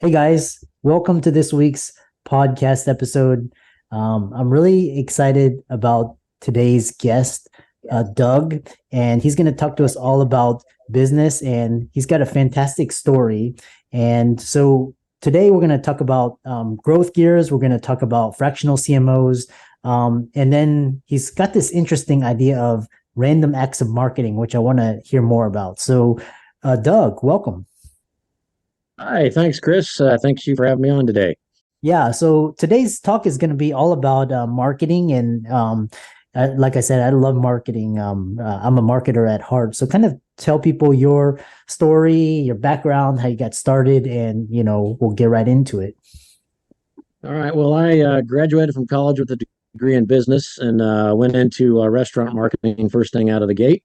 Hey guys, welcome to this week's podcast episode. I'm really excited about today's guest, Doug, and he's going to talk to us all about business, and he's got a fantastic story. And so today we're going to talk about growth gears, we're going to talk about fractional CMOs, and then he's got this interesting idea of random acts of marketing, which I want to hear more about. So, Doug, welcome. Hi, thanks, Chris. Thanks you for having me on today. Yeah, so today's talk is going to be all about marketing, and like I said, I love marketing. I'm a marketer at heart, so kind of tell people your story, your background, how you got started, and we'll get right into it. All right. Well, I graduated from college with a degree in business and went into restaurant marketing first thing out of the gate.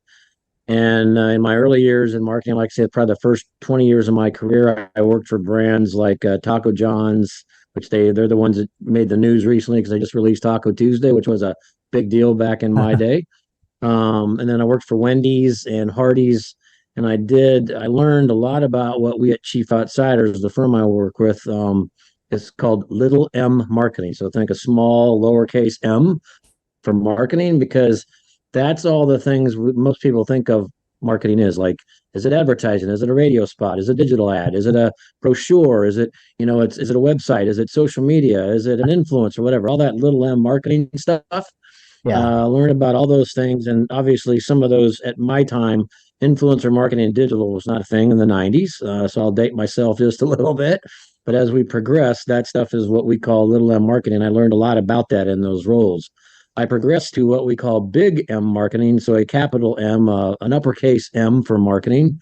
And in my early years in marketing, like I said, probably the first 20 years of my career, I worked for brands like Taco John's, which they're the ones that made the news recently because they just released Taco Tuesday, which was a big deal back in my day. And then I worked for Wendy's and Hardee's, and I learned a lot about what we at Chief Outsiders, the firm I work with, is called Little M Marketing. So think a small lowercase m for marketing, because that's all the things most people think of marketing is. Like, is it advertising? Is it a radio spot? Is it a digital ad? Is it a brochure? Is it, is it a website? Is it social media? Is it an influencer? Whatever, all that little M marketing stuff. Yeah, Learn about all those things. And obviously, some of those at my time, influencer marketing and digital was not a thing in the 90s. So I'll date myself just a little bit. But as we progress, that stuff is what we call little m marketing. I learned a lot about that in those roles. I progressed to what we call big M marketing. So a capital M, an uppercase M for marketing.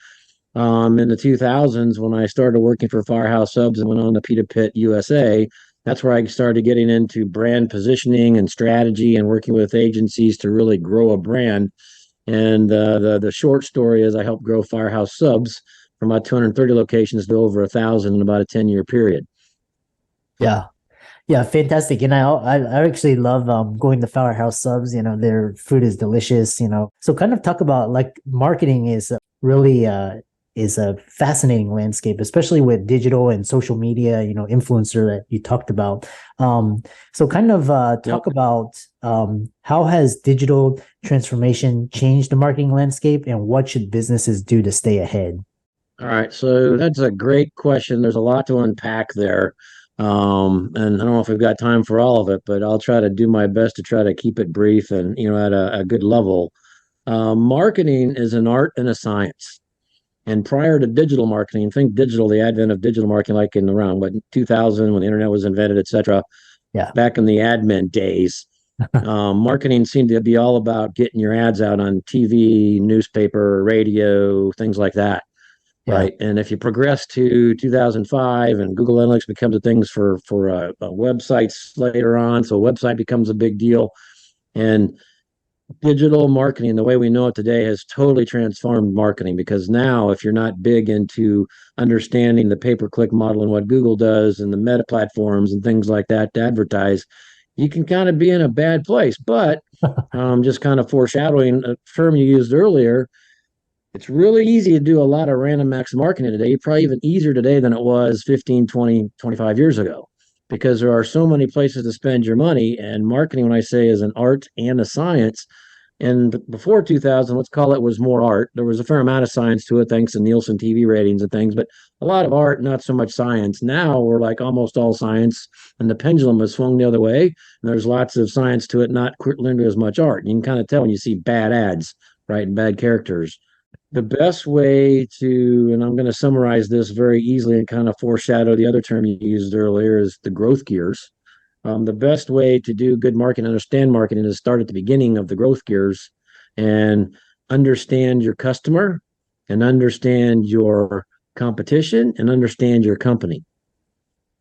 In the 2000s, when I started working for Firehouse Subs and went on to Peter Pitt USA, that's where I started getting into brand positioning and strategy and working with agencies to really grow a brand. And the short story is I helped grow Firehouse Subs from about 230 locations to over 1,000 in about a 10-year period. yeah, yeah, fantastic. And I actually love going to Firehouse Subs. Their food is delicious. So kind of talk about like marketing is really is a fascinating landscape, especially with digital and social media, influencer that you talked about. So kind of Yep. talk about how has digital transformation changed the marketing landscape, and what should businesses do to stay ahead? All right. So that's a great question. There's a lot to unpack there. And I don't know if we've got time for all of it, but I'll try to do my best to try to keep it brief and, at a good level. Marketing is an art and a science. And prior to digital marketing, think digital, the advent of digital marketing, like in around what 2000 when the internet was invented, et cetera, Yeah, back in the admin days, marketing seemed to be all about getting your ads out on TV, newspaper, radio, things like that. yeah, Right. And if you progress to 2005 and Google Analytics becomes a thing for websites later on, so a website becomes a big deal. And digital marketing, the way we know it today, has totally transformed marketing, because now if you're not big into understanding the pay-per-click model and what Google does and the meta platforms and things like that to advertise, you can kind of be in a bad place. But just kind of foreshadowing a term you used earlier, it's really easy to do a lot of random acts of marketing today, probably even easier today than it was 15, 20, 25 years ago, because there are so many places to spend your money. And marketing, when I say, is an art and a science. And before 2000, let's call it, was more art. There was a fair amount of science to it, thanks to Nielsen TV ratings and things, but a lot of art, not so much science. Now we're like almost all science, and the pendulum has swung the other way. And there's lots of science to it, not nearly as much art. You can kind of tell when you see bad ads, right, and bad characters. The best way to, and I'm going to summarize this very easily and kind of foreshadow the other term you used earlier, is the growth gears. The best way to do good marketing, understand marketing, is start at the beginning of the growth gears and understand your customer and understand your competition and understand your company.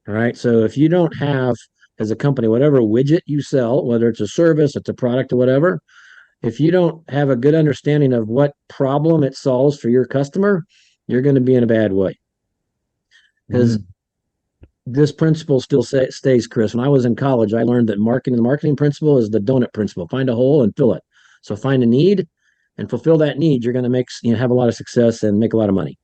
All right. So if you don't have, as a company, whatever widget you sell, whether it's a service, it's a product, or whatever, if you don't have a good understanding of what problem it solves for your customer, you're going to be in a bad way. Because mm, this principle still stays, Chris. When I was in college, I learned that the marketing principle is the donut principle: find a hole and fill it. So find a need and fulfill that need. You're going to have a lot of success and make a lot of money.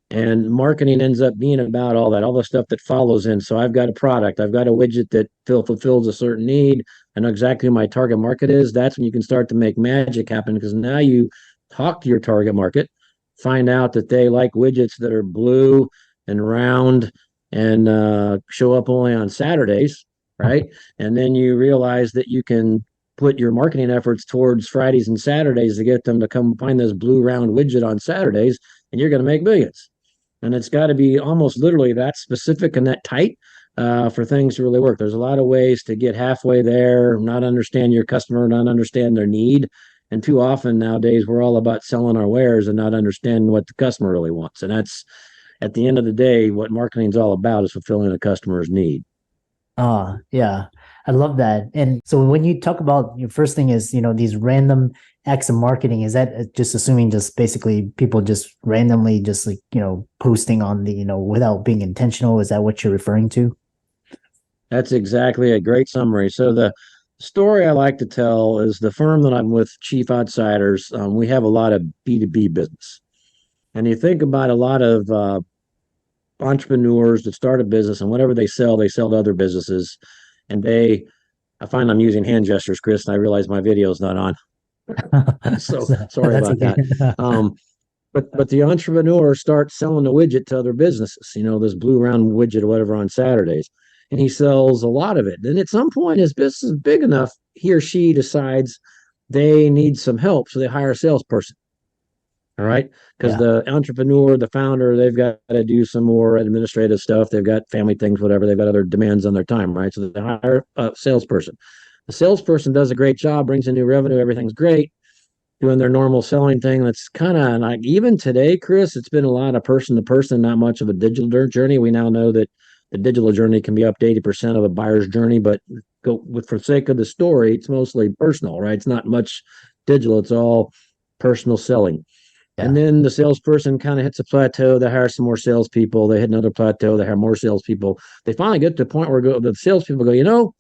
And marketing ends up being about all the stuff that follows in. So I've got a product, I've got a widget that fulfills a certain need. I know exactly who my target market is. That's when you can start to make magic happen, because now you talk to your target market, find out that they like widgets that are blue and round and show up only on Saturdays, right? And then you realize that you can put your marketing efforts towards Fridays and Saturdays to get them to come find this blue round widget on Saturdays, and you're going to make millions. And it's got to be almost literally that specific and that tight for things to really work. There's a lot of ways to get halfway there, not understand your customer, not understand their need. And too often nowadays, we're all about selling our wares and not understanding what the customer really wants. And that's, at the end of the day, what marketing is all about, is fulfilling a customer's need. Yeah, I love that. And so when you talk about your first thing is, these random acts of marketing, is that just assuming just basically people just randomly just like, posting on the, without being intentional? Is that what you're referring to? That's exactly a great summary. So the story I like to tell is the firm that I'm with, Chief Outsiders. We have a lot of B2B business. And you think about a lot of entrepreneurs that start a business, and whatever they sell to other businesses. And I find I'm using hand gestures, Chris, and I realize my video is not on. So sorry That's about okay. that. But the entrepreneur starts selling a widget to other businesses, this blue round widget or whatever on Saturdays. And he sells a lot of it. Then at some point, his business is big enough, he or she decides they need some help. So they hire a salesperson. All right. Because Yeah. the entrepreneur, the founder, they've got to do some more administrative stuff. They've got family things, whatever. They've got other demands on their time. Right. So they hire a salesperson. The salesperson does a great job, brings in new revenue. Everything's great, doing their normal selling thing. That's kind of like, even today, Chris, it's been a lot of person to person, not much of a digital journey. We now know that the digital journey can be up to 80% of a buyer's journey, but for sake of the story, it's mostly personal, right? It's not much digital. It's all personal selling. And Yeah. then the salesperson kind of hits a plateau. They hire some more salespeople. They hit another plateau. They hire more salespeople. They finally get to the point where the salespeople go,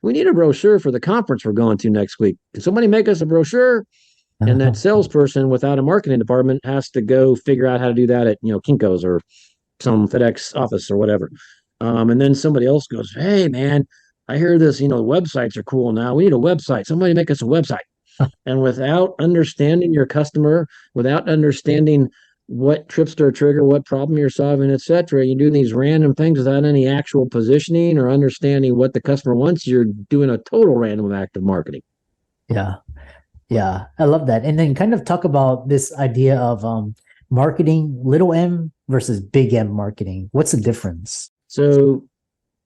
we need a brochure for the conference we're going to next week. Can somebody make us a brochure? And that salesperson, without a marketing department, has to go figure out how to do that at Kinko's or some FedEx office or whatever. And then somebody else goes, hey man, I hear this. Websites are cool now. We need a website. Somebody make us a website. And without understanding your customer, without understanding what trips to trigger, what problem you're solving, etc., you do these random things without any actual positioning or understanding what the customer wants. You're doing a total random act of marketing. Yeah. Yeah, I love that. And then kind of talk about this idea of marketing, little m versus big M marketing. What's the difference? So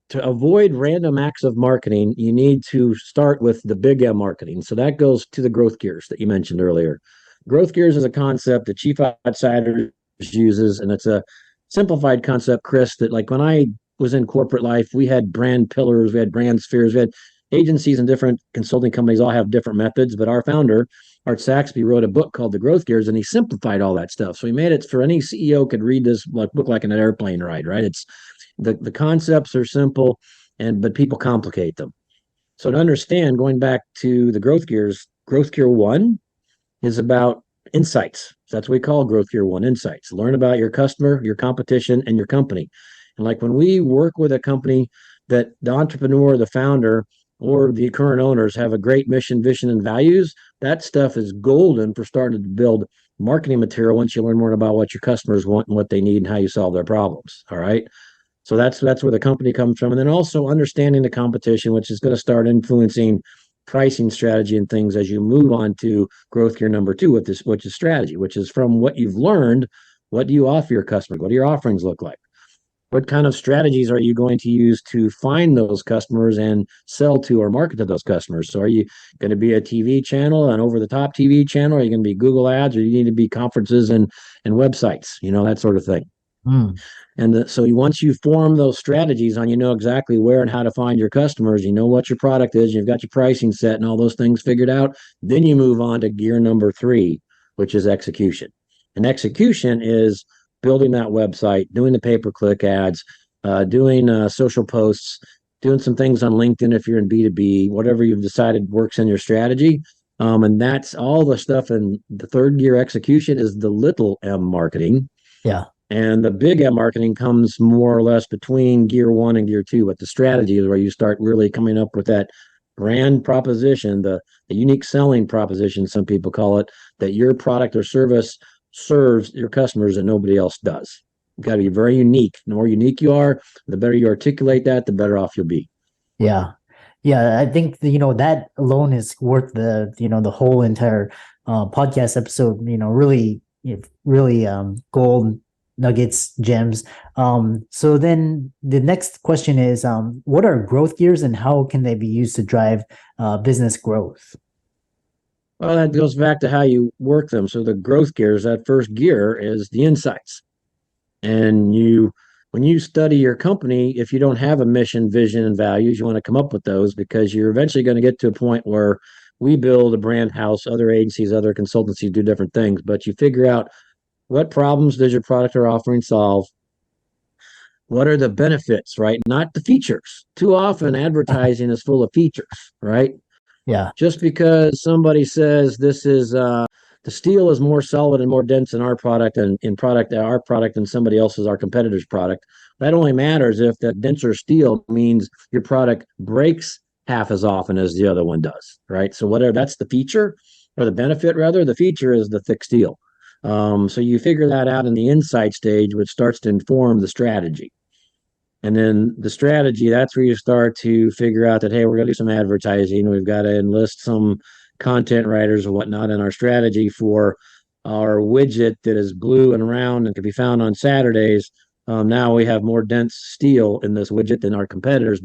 to avoid random acts of marketing, you need to start with the big M marketing. So that goes to the growth gears that you mentioned earlier. Growth gears is a concept that Chief Outsiders uses, and it's a simplified concept, Chris, that like when I was in corporate life, we had brand pillars, we had brand spheres, we had agencies and different consulting companies all have different methods, but our founder, Art Saxby, wrote a book called The Growth Gears, and he simplified all that stuff. So he made it for any CEO could read this book like an airplane ride, right? It's the concepts are simple, but people complicate them. So to understand, going back to the growth gears, growth gear one is about insights. So that's what we call growth gear one, insights. Learn about your customer, your competition, and your company. And like when we work with a company that the entrepreneur, the founder, or the current owners have a great mission, vision, and values, that stuff is golden for starting to build marketing material once you learn more about what your customers want and what they need and how you solve their problems. All right. So that's where the company comes from. And then also understanding the competition, which is going to start influencing pricing strategy and things as you move on to growth gear number two, which is strategy, which is from what you've learned, what do you offer your customers? What do your offerings look like? What kind of strategies are you going to use to find those customers and sell to or market to those customers? So are you going to be a TV channel, an over-the-top TV channel? Are you going to be Google ads, or you need to be conferences and websites, that sort of thing? Mm, And so once you form those strategies on, exactly where and how to find your customers, you know what your product is, you've got your pricing set and all those things figured out, then you move on to gear number three, which is execution. And execution is building that website, doing the pay-per-click ads, doing social posts, doing some things on LinkedIn if you're in B2B, whatever you've decided works in your strategy. And that's all the stuff. And the third gear execution is the little M marketing. yeah. And the big M marketing comes more or less between gear one and gear two, but the strategy is where you start really coming up with that brand proposition, the unique selling proposition, some people call it, that your product or service serves your customers that nobody else does. You've got to be very unique. The more unique you are, the better you articulate that, the better off you'll be. Yeah. Yeah, I think that alone is worth the whole entire podcast episode, really really gold nuggets, gems. So then the next question is what are growth gears and how can they be used to drive business growth? Well, that goes back to how you work them. So the growth gears, that first gear is the insights. And when you study your company, if you don't have a mission, vision, and values, you want to come up with those because you're eventually going to get to a point where we build a brand house, other agencies, other consultancies do different things, but you figure out what problems does your product or offering solve? What are the benefits, right? Not the features. Too often advertising is full of features, right? Yeah. Just because somebody says this is the steel is more solid and more dense in our product and in product our product than somebody else's, our competitor's product, that only matters if that denser steel means your product breaks half as often as the other one does, right? So whatever, that's the feature or the benefit rather. The feature is the thick steel. So you figure that out in the insight stage, which starts to inform the strategy. And then the strategy, that's where you start to figure out that, hey, we're going to do some advertising. We've got to enlist some content writers or whatnot in our strategy for our widget that is blue and round and can be found on Saturdays. Now we have more dense steel in this widget than our competitors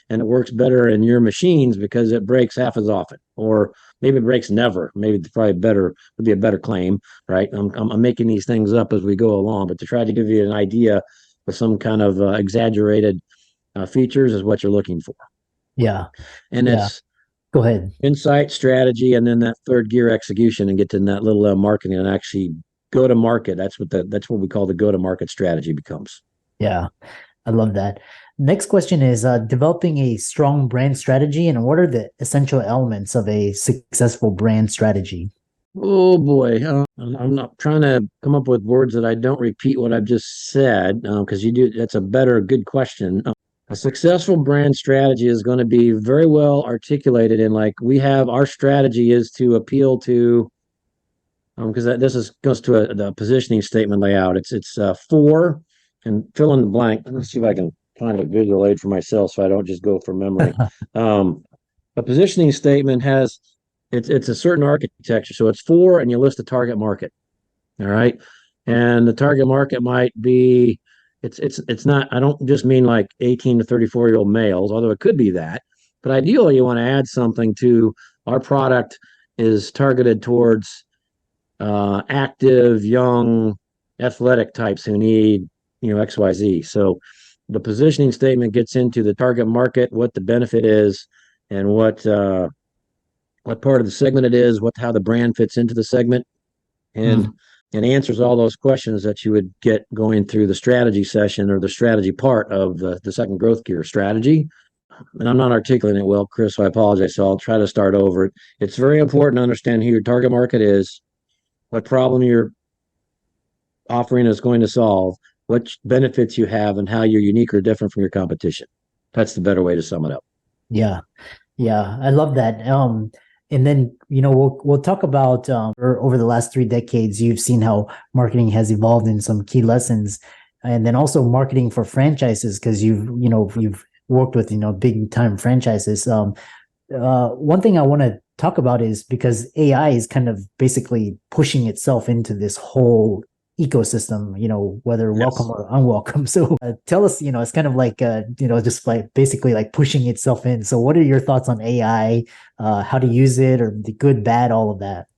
and it works better in your machines because it breaks half as often, or maybe it breaks never. Maybe it's probably better, would be a better claim, right? I'm making these things up as we go along, but to try to give you an idea with some kind of exaggerated features is what you're looking for. Yeah. And Yeah. it's Go ahead. insight, strategy, and then that third gear, execution, and get to that little marketing and actually go to market. That's what we call the go to market strategy becomes. Yeah. I love that. Next question is developing a strong brand strategy and what are the essential elements of a successful brand strategy? Oh boy, I'm not trying to come up with words that I don't repeat what I've just said because you do. That's a good question. A successful brand strategy is going to be very well articulated in like we have our strategy is to appeal to because goes to the positioning statement layout. It's four and fill in the blank. Let's see if I can find a visual aid for myself so I don't just go from memory. A positioning statement has it's a certain architecture. So it's four and you list the target market. All right. And the target market might be it's not, I don't just mean like 18 to 34-year-old males, although it could be that. But ideally you want to add something to our product is targeted towards active, young, athletic types who need, XYZ. So the positioning statement gets into the target market, what the benefit is, and what part of the segment it is, how the brand fits into the segment, and Mm. and answers all those questions that you would get going through the strategy session or the strategy part of the second growth gear strategy. And I'm not articulating it well, Chris, so I apologize. So I'll try to start over. It's very important to understand who your target market is, what problem your offering is going to solve, what benefits you have, and how you're unique or different from your competition. That's the better way to sum it up. Yeah. Yeah, I love that. And then we'll talk about over the last 3 decades, you've seen how marketing has evolved in some key lessons, and then also marketing for franchises because you've worked with big time franchises. One thing I want to talk about is because AI is kind of basically pushing itself into this whole ecosystem, whether welcome Yes. or unwelcome. So tell us, it's kind of like, just like basically like pushing itself in. So what are your thoughts on AI, how to use it or the good, bad, all of that?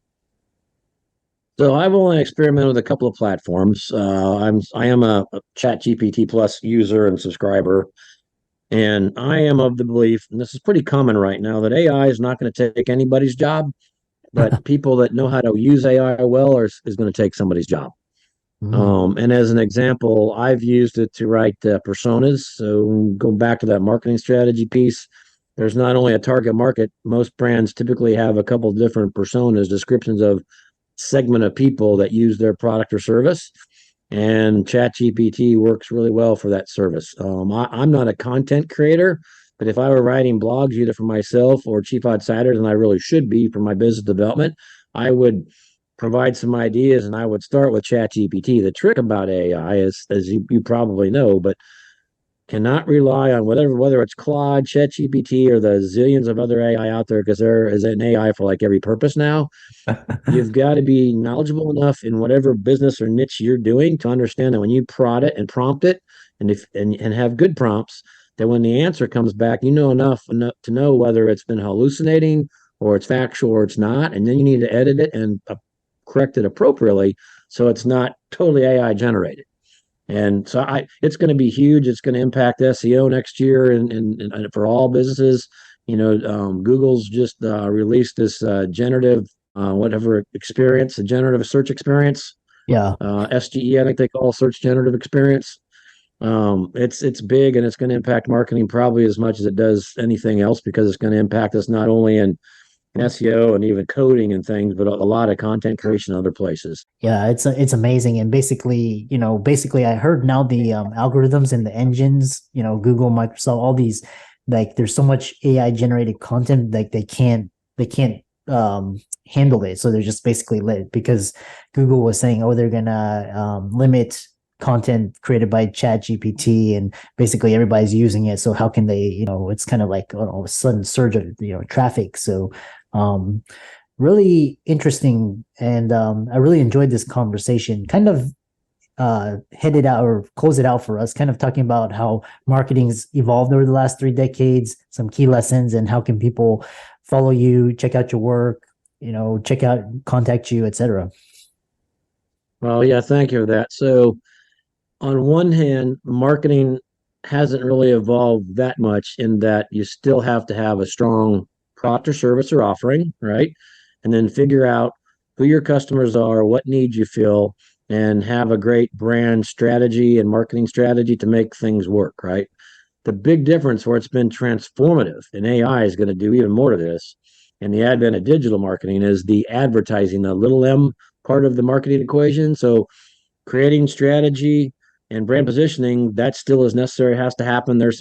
So I've only experimented with a couple of platforms. I am a Chat GPT Plus user and subscriber, and I am of the belief, and this is pretty common right now, that AI is not going to take anybody's job, but people that know how to use AI well is going to take somebody's job. Mm. And as an example, I've used it to write personas. So go back to that marketing strategy piece. There's not only a target market. Most brands typically have a couple of different personas, descriptions of segment of people that use their product or service. and ChatGPT works really well for that service. I'm not a content creator, but if I were writing blogs either for myself or Chief Outsiders, and I really should be for my business development, I would provide some ideas and I would start with ChatGPT. The trick about AI is, as you probably know, but cannot rely on whether it's Claude, ChatGPT, or the zillions of other AI out there, because there is an AI for like every purpose now. You've got to be knowledgeable enough in whatever business or niche you're doing to understand that when you prod it and prompt it, and have good prompts, that when the answer comes back, you know enough to know whether it's been hallucinating or it's factual or it's not, and then you need to edit it and correct it appropriately so it's not totally AI generated. And so it's going to be huge. It's going to impact SEO next year, and for all businesses. Google's just released this generative whatever experience, a generative search experience. Yeah. SGE, I think they call search generative experience. It's big, and it's going to impact marketing probably as much as it does anything else, because it's going to impact us not only in SEO and even coding and things, but a lot of content creation in other places. Yeah, it's amazing. And basically I heard now the algorithms and the engines, Google, Microsoft, all these, like there's so much AI generated content, like they can't handle it. So they're just basically lit, because Google was saying, oh, they're gonna limit content created by Chat GPT, and basically everybody's using it. So how can they, it's kind of like a sudden surge of traffic. So really interesting. And I really enjoyed this conversation. Kind of head it out or close it out for us, kind of talking about how marketing's evolved over the last 3 decades, some key lessons, and how can people follow you, check out your work, check out, contact you, etc. Well, yeah, thank you for that. So, on one hand, marketing hasn't really evolved that much, in that you still have to have a strong product or service or offering, right? And then figure out who your customers are, what needs you fill, and have a great brand strategy and marketing strategy to make things work, right? The big difference where it's been transformative, and AI is going to do even more of this, and the advent of digital marketing, is the advertising, the little m part of the marketing equation. So creating strategy and brand positioning, that still is necessary, has to happen. There are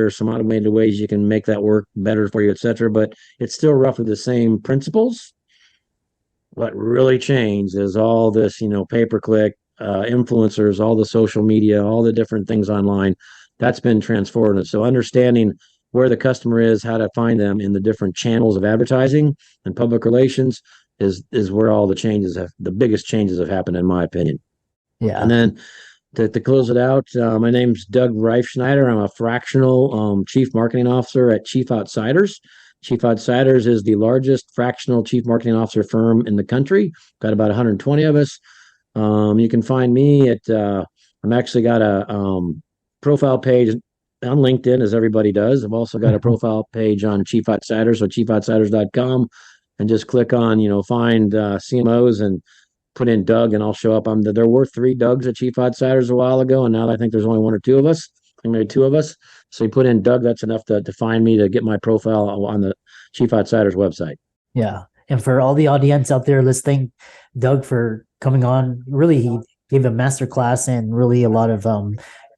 some automated ways you can make that work better for you, etc., but it's still roughly the same principles. What really changed is all this, pay-per-click, influencers, all the social media, all the different things online. That's been transformative. So understanding where the customer is, how to find them in the different channels of advertising and public relations is where all the biggest changes have happened, in my opinion. And Yeah. then to close it out, my name's Doug Reifschneider. I'm a fractional chief marketing officer at Chief Outsiders. Chief Outsiders is the largest fractional chief marketing officer firm in the country. Got about 120 of us. You can find me at, I'm actually got a profile page on LinkedIn, as everybody does. I've also got a profile page on Chief Outsiders, so chiefoutsiders.com, and just click on, find CMOs and put in Doug, and I'll show up. There were 3 Dougs at Chief Outsiders a while ago, and now I think there's only 1 or 2 of us, maybe 2 of us. So you put in Doug, that's enough to find me, to get my profile on the Chief Outsiders website. Yeah. And for all the audience out there listening, Doug for coming on. Really, he gave a master class and really a lot of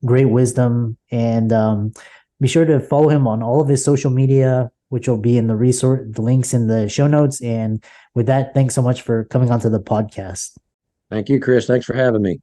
great wisdom. And be sure to follow him on all of his social media, which will be in the links in the show notes. And with that, thanks so much for coming onto the podcast. Thank you, Chris. Thanks for having me.